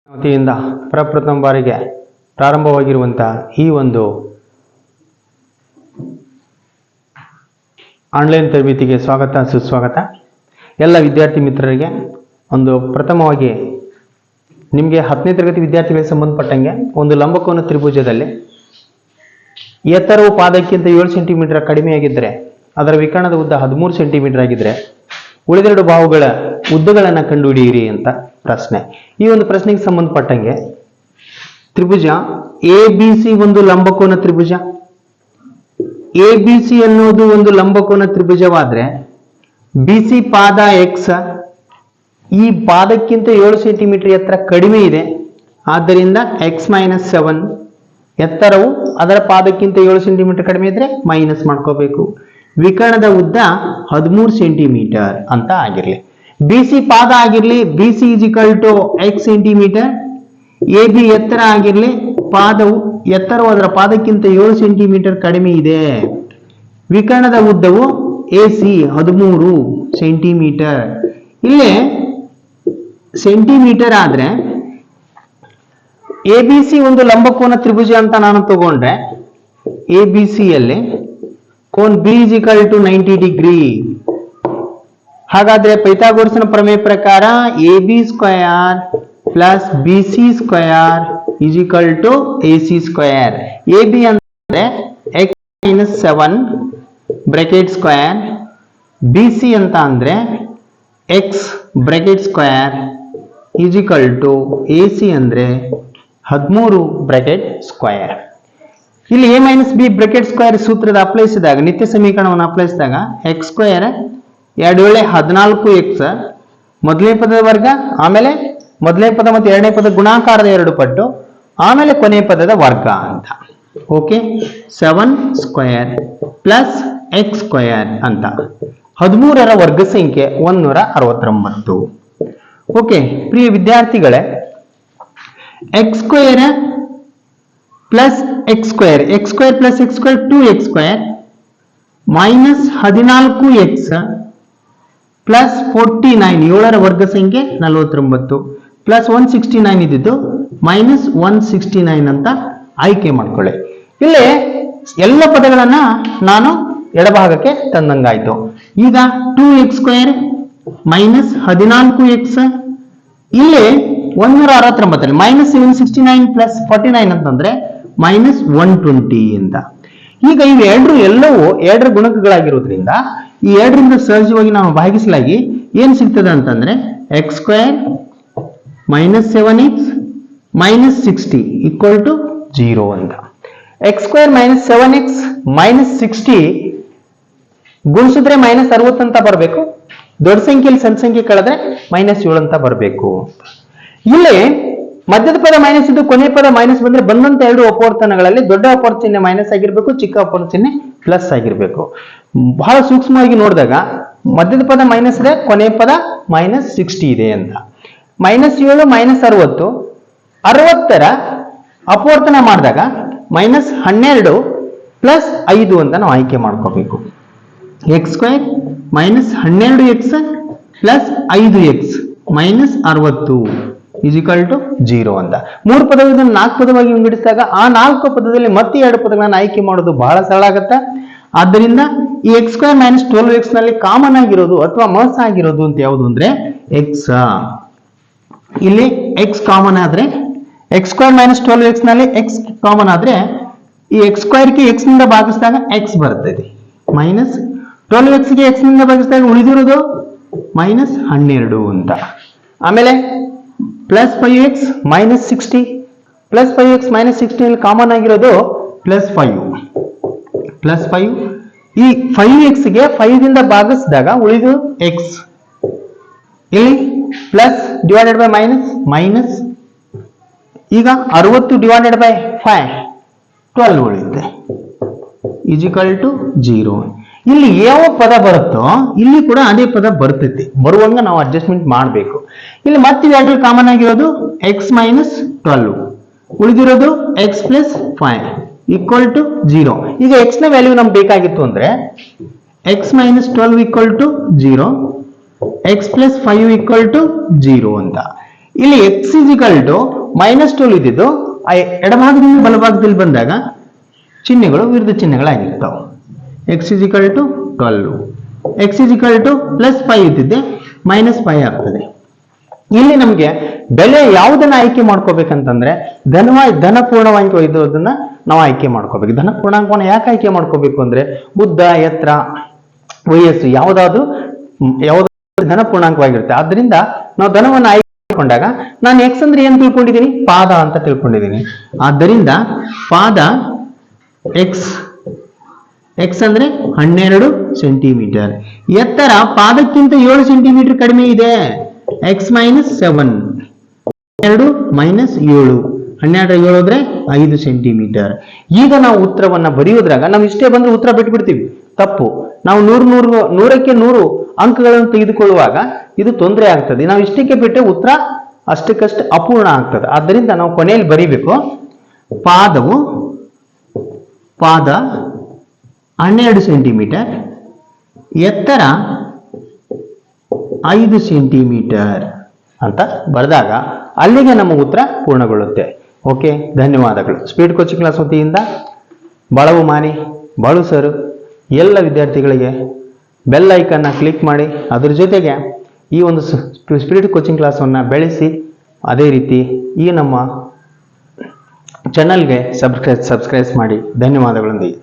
ವತಿಯಿಂದ ಪ್ರಪ್ರಥಮ ಬಾರಿಗೆ ಪ್ರಾರಂಭವಾಗಿರುವಂತಹ ಈ ಒಂದು ಆನ್ಲೈನ್ ತರಬೇತಿಗೆ ಸ್ವಾಗತ ಸುಸ್ವಾಗತ. ಎಲ್ಲ ವಿದ್ಯಾರ್ಥಿ ಮಿತ್ರರಿಗೆ ಒಂದು ಪ್ರಥಮವಾಗಿ ನಿಮಗೆ 10ನೇ ತರಗತಿ ವಿದ್ಯಾರ್ಥಿಗಳಿಗೆ ಸಂಬಂಧಪಟ್ಟಂಗೆ ಒಂದು ಲಂಬಕೋನ ತ್ರಿಭುಜದಲ್ಲಿ ಎತ್ತರವು ಪಾದಕ್ಕಿಂತ 7 ಸೆಂಟಿಮೀಟರ್ ಕಡಿಮೆಯಾಗಿದ್ದರೆ ಅದರ ವಿಕರ್ಣದ ಉದ್ದ 13 ಸೆಂಟಿಮೀಟರ್ ಆಗಿದ್ದರೆ ಉಳಿದೆರಡು ಬಾಹುಗಳ ಉದ್ದಗಳನ್ನು ಕಂಡುಹಿಡಿಯಿರಿ ಅಂತ ಪ್ರಶ್ನೆ. ಈ ಒಂದು ಪ್ರಶ್ನೆಗೆ ಸಂಬಂಧಪಟ್ಟಂಗೆ ತ್ರಿಭುಜ ಎಬಿಸಿ ಒಂದು ಲಂಬಕೋನ ತ್ರಿಭುಜ. ಎಬಿಸಿ ಅನ್ನೋದು ಒಂದು ಲಂಬಕೋನ ತ್ರಿಭುಜವಾದ್ರೆ ಬಿಸಿ ಪಾದ ಎಕ್ಸ್ ಈ ಪಾದಕ್ಕಿಂತ 7 ಸೆಂಟಿಮೀಟರ್ ಎತ್ತರ ಕಡಿಮೆ ಇದೆ. ಆದ್ದರಿಂದ x-7 ಎತ್ತರವು ಅದರ ಪಾದಕ್ಕಿಂತ 7 ಸೆಂಟಿಮೀಟರ್ ಕಡಿಮೆ ಇದ್ರೆ ಮೈನಸ್ ಮಾಡ್ಕೋಬೇಕು. ವಿಕರ್ಣದ ಉದ್ದ 13 ಸೆಂಟಿಮೀಟರ್ ಅಂತ ಆಗಿರ್ಲಿ. ಬಿಸಿ ಪಾದ ಆಗಿರ್ಲಿ ಬಿಸಿ x ಸೆಂಟಿಮೀಟರ್. ಎ ಬಿ ಎತ್ತರ ಆಗಿರ್ಲಿ ಪಾದವು ಎತ್ತರವು ಅದರ ಪಾದಕ್ಕಿಂತ 7 ಸೆಂಟಿಮೀಟರ್ ಕಡಿಮೆ ಇದೆ. ವಿಕರ್ಣದ ಉದ್ದವು ಎಸಿ 13 ಸೆಂಟಿಮೀಟರ್. ಇಲ್ಲಿ ಸೆಂಟಿಮೀಟರ್ ಆದ್ರೆ ಎ ಬಿ ಸಿ ಒಂದು ಲಂಬಕೋನ ತ್ರಿಭುಜ ಅಂತ ನಾನು ತಗೊಂಡ್ರೆ ಎ ಬಿ ಸಿ ಯಲ್ಲಿ ಕೋನ್ ಬಿ = 90 ಡಿಗ್ರಿ. ಹಾಗಾದ್ರೆ ಪೈಥಾಗೋರಸ್ನ ಪ್ರಮೇಯ ಪ್ರಕಾರ A B square plus B C square AC square. A B ಅಂದ್ರೆ x-7 bracket square, B C ಅಂತ ಅಂದ್ರೆ x ಬ್ರಾಕೆಟ್ ಸ್ಕ್ವಯರ್ AC ಅಂದ್ರೆ 13 ಬ್ರಾಕೆಟ್ ಸ್ಕ್ವಯರ್. ಇಲ್ಲಿ a - b ಬ್ರಾಕೆಟ್ ಸ್ಕ್ವೇರ್ ಸೂತ್ರದ ಅಪ್ಲೈಸಿದಾಗ ನಿತ್ಯ ಸಮೀಕರಣವನ್ನು ಅಪ್ಲೈಸಿದಾಗ x ಸ್ಕ್ವೇರ್ 2 × 14x ಮೊದಲನೇ ಪದದ ವರ್ಗ, ಆಮೇಲೆ ಮೊದಲನೇ ಪದ ಮತ್ತು ಎರಡನೇ ಪದ ಗುಣಾಕಾರದ 2 ಪಟ್ಟು, ಆಮೇಲೆ ಕೊನೆಯ ಪದದ ವರ್ಗ ಅಂತ. Okay, 7 square plus x square ಅಂತ 13ರ ವರ್ಗ ಸಂಖ್ಯೆ 169. ಓಕೆ ಪ್ರಿಯ ವಿದ್ಯಾರ್ಥಿಗಳೇ, x square plus x square plus x square 2x square minus 14x plus 49 7ರ ವರ್ಗ ಸಂಖ್ಯೆ 49 ಪ್ಲಸ್ 169 ಇದ್ದಿದ್ದು ಮೈನಸ್ 169 ಅಂತ ಆಯ್ಕೆ ಮಾಡ್ಕೊಳ್ಳಿ. ಇಲ್ಲಿ ಎಲ್ಲ ಪದಗಳನ್ನ ನಾನು ಎಡಭಾಗಕ್ಕೆ ತಂದಂಗಾಯ್ತು. ಈಗ 2x ಸ್ಕ್ವೇರ್ ಮೈನಸ್ 14x ಇಲ್ಲಿ 169 ಮೈನಸ್ 769 ಪ್ಲಸ್ 49 ಅಂತಂದ್ರೆ ಮೈನಸ್ 120 ಅಂತ. ಈಗ ಇವೆರಡರು ಎಲ್ಲವೂ 2ರ ಗುಣಕಗಳಾಗಿರೋದ್ರಿಂದ ಈ 2ರಿಂದ ಸಹಜವಾಗಿ ನಾವು ಭಾಗಿಸಲಾಗಿ ಏನ್ ಸಿಗ್ತದೆ ಅಂತಂದ್ರೆ x square minus 7x minus 60 = 0 ಅಂತ. x square minus 7x minus 60 ಗುಣಿಸಿದ್ರೆ ಮೈನಸ್ 60 ಅಂತ ಬರಬೇಕು. ದೊಡ್ಡ ಸಂಖ್ಯೆಯಲ್ಲಿ ಸಣ್ಣ ಸಂಖ್ಯೆ ಕಳೆದ್ರೆ ಮೈನಸ್ 7 ಅಂತ ಬರಬೇಕು. ಇಲ್ಲಿ ಮಧ್ಯದ ಪದ ಮೈನಸ್ ಇದ್ದು ಕೊನೆ ಪದ ಮೈನಸ್ ಬಂದ್ರೆ ಬಂದಂತ 2 ಅಪವರ್ತನಗಳಲ್ಲಿ ದೊಡ್ಡ ಅಪವರ್ತ ಚಿಹ್ನೆ ಮೈನಸ್ ಆಗಿರ್ಬೇಕು, ಚಿಕ್ಕ ಅಪವರ್ತ ಚಿಹ್ನೆ ಪ್ಲಸ್ ಆಗಿರ್ಬೇಕು. ಬಹಳ ಸೂಕ್ಷ್ಮವಾಗಿ ನೋಡಿದಾಗ ಮಧ್ಯದ ಪದ ಮೈನಸ್ ಇದೆ, ಕೊನೆ ಪದ ಮೈನಸ್ 60 ಇದೆ ಅಂತ. ಮೈನಸ್ 7 ಮೈನಸ್ 60 60ರ ಅಪವರ್ತನ ಮಾಡಿದಾಗ ಮೈನಸ್ 12 ಪ್ಲಸ್ 5 ಅಂತ ನಾವು ಆಯ್ಕೆ ಮಾಡ್ಕೋಬೇಕು. x square minus 12x plus 5x minus 60 = 0 ಅಂತ. 3 ಪದಗಳನ್ನು 4 ಪದವಾಗಿ ವಿಂಗಡಿಸಿದಾಗ ಆ 4 ಪದದಲ್ಲಿ ಮತ್ತೆ 2 ಪದಗಳನ್ನು ಆಯ್ಕೆ ಮಾಡೋದು ಬಹಳ ಸರಳ ಆಗುತ್ತೆ. ಆದ್ದರಿಂದ ಈ x ಸ್ಕ್ವೇರ್ ಮೈನಸ್ 12x ನಲ್ಲಿ ಕಾಮನ್ ಆಗಿರೋದು ಅಥವಾ ಮಸ್ ಆಗಿರೋದು ಅಂತ ಯಾವುದು ಅಂದ್ರೆ x. ಇಲ್ಲಿ x ಕಾಮನ್ ಆದ್ರೆ x ಸ್ಕ್ವೇರ್ ಮೈನಸ್ 12x ನಲ್ಲಿ x ಕಾಮನ್ ಆದ್ರೆ ಈ x ಸ್ಕ್ವೇರ್ಗೆ x ನಿಂದ ಭಾಗಿಸಿದಾಗ x ಬರ್ತದೆ, ಮೈನಸ್ 12x ಗೆ x ನಿಂದ ಭಾಗಿಸಿದಾಗ ಉಳಿದಿರೋದು ಮೈನಸ್ 12 ಅಂತ. ಆಮೇಲೆ plus 5x minus 60 plus 5x minus 60 ನಲ್ಲಿ ಕಾಮನ್ ಆಗಿರೋದು ಪ್ಲಸ್ 5 ಈ 5x ಗೆ 5 ದಿಂದ ಭಾಗಿಸಿದಾಗ ಉಳಿದು x. ಇಲ್ಲಿ ಪ್ಲಸ್ ಡಿವೈಡೆಡ್ ಬೈ ಮೈನಸ್ ಈಗ 60 ಡಿವೈಡೆಡ್ ಬೈ 5 12 ಉಳಿಯುತ್ತೆ = 0. ಇಲ್ಲಿ ಯಾವ ಪದ ಬರುತ್ತೋ ಇಲ್ಲಿ ಕೂಡ ಅದೇ ಪದ ಬರ್ತೈತಿ, ಬರುವಂಗ ನಾವು ಅಡ್ಜಸ್ಟ್ಮೆಂಟ್ ಮಾಡಬೇಕು. ಇಲ್ಲಿ ಮತ್ತೆ ಇವೆರಡರಲ್ಲಿ ಕಾಮನ್ ಆಗಿರೋದು x ಮೈನಸ್ 12 ಉಳಿದಿರೋದು x ಪ್ಲಸ್ 5 = 0. ಈಗ x ನ ವ್ಯಾಲ್ಯೂ ನಮ್ಗೆ ಬೇಕಾಗಿತ್ತು ಅಂದ್ರೆ x ಮೈನಸ್ 12 = 0, x ಪ್ಲಸ್ 5 = 0 ಅಂತ. ಇಲ್ಲಿ ಎಕ್ಸ್ ಇಸಿಕಲ್ ಟು -12 ಇದ್ದಿದ್ದು ಆ ಎಡಭಾಗದಿಂದ ಬಲಭಾಗದಲ್ಲಿ ಬಂದಾಗ ಚಿಹ್ನೆಗಳು ವಿರುದ್ಧ ಚಿಹ್ನೆಗಳಾಗಿರ್ತಾವೆ. X equal to 12, x equal to +5 ಇದ್ದಿದ್ದೆ -5 ಆಗ್ತದೆ. ಇಲ್ಲಿ ನಮಗೆ ಬೆಲೆ ಯಾವುದನ್ನ ಆಯ್ಕೆ ಮಾಡ್ಕೋಬೇಕಂತಂದ್ರೆ ಧನ ಪೂರ್ಣಾಂಕ ಇರೋದನ್ನ ನಾವು ಆಯ್ಕೆ ಮಾಡ್ಕೋಬೇಕು. ಧನ ಪೂರ್ಣಾಂಕವನ್ನು ಯಾಕೆ ಆಯ್ಕೆ ಮಾಡ್ಕೋಬೇಕು ಅಂದ್ರೆ ಉದ್ದ, ಎತ್ತರ, ವಯಸ್ಸು ಯಾವ್ದಾದ್ರು ಧನ ಪೂರ್ಣಾಂಕವಾಗಿರುತ್ತೆ. ಆದ್ರಿಂದ ನಾವು ಧನವನ್ನು ಆಯ್ಕೆ ಮಾಡಿಕೊಂಡಾಗ ನಾನು ಎಕ್ಸ್ ಅಂದ್ರೆ ಏನ್ ತಿಳ್ಕೊಂಡಿದ್ದೀನಿ, ಪಾದ ಅಂತ ತಿಳ್ಕೊಂಡಿದ್ದೀನಿ. ಆದ್ದರಿಂದ ಪಾದ ಎಕ್ಸ್ ಅಂದ್ರೆ 12 ಸೆಂಟಿಮೀಟರ್. ಎತ್ತರ ಪಾದಕ್ಕಿಂತ 7 ಸೆಂಟಿಮೀಟರ್ ಕಡಿಮೆ ಇದೆ. X -7, 12 -7, 12 7 5 centimetre. ಈಗ ನಾವು ಉತ್ತರವನ್ನ ಬರೆಯೋದ್ರಾಗ ನಾವು ಇಷ್ಟೇ ಬಂದ್ರೆ ಉತ್ತರ ಬಿಟ್ಬಿಡ್ತೀವಿ, ತಪ್ಪು. ನಾವು 100ಕ್ಕೆ 100 ಅಂಕಗಳನ್ನು ತೆಗೆದುಕೊಳ್ಳುವಾಗ ಇದು ತೊಂದರೆ ಆಗ್ತದೆ. ನಾವು ಇಷ್ಟಕ್ಕೆ ಬಿಟ್ಟರೆ ಉತ್ತರ ಅಷ್ಟಕ್ಕಷ್ಟು ಅಪೂರ್ಣ ಆಗ್ತದೆ. ಆದ್ದರಿಂದ ನಾವು ಕೊನೆಯಲ್ಲಿ ಬರೀಬೇಕು, ಪಾದ 12 ಸೆಂಟಿಮೀಟರ್, ಎತ್ತರ 5 ಸೆಂಟಿಮೀಟರ್ ಅಂತ ಬರೆದಾಗ ಅಲ್ಲಿಗೆ ನಮ್ಮ ಉತ್ತರ ಪೂರ್ಣಗೊಳ್ಳುತ್ತೆ. ಓಕೆ, ಧನ್ಯವಾದಗಳು. ಸ್ಪೀಡ್ ಕೋಚಿಂಗ್ ಕ್ಲಾಸ್ ವತಿಯಿಂದ ಬಳವು ಮಾನಿ ಬಾಳು ಸರ್ ಎಲ್ಲ ವಿದ್ಯಾರ್ಥಿಗಳಿಗೆ ಬೆಲ್ ಐಕನ್ನ ಕ್ಲಿಕ್ ಮಾಡಿ, ಅದ್ರ ಜೊತೆಗೆ ಈ ಒಂದು ಸ್ಪೀಡ್ ಕೋಚಿಂಗ್ ಕ್ಲಾಸನ್ನು ಬೆಳೆಸಿ, ಅದೇ ರೀತಿ ಈ ನಮ್ಮ ಚಾನಲ್ಗೆ ಸಬ್ಸ್ಕ್ರೈಬ್ ಮಾಡಿ. ಧನ್ಯವಾದಗಳೊಂದಿಗೆ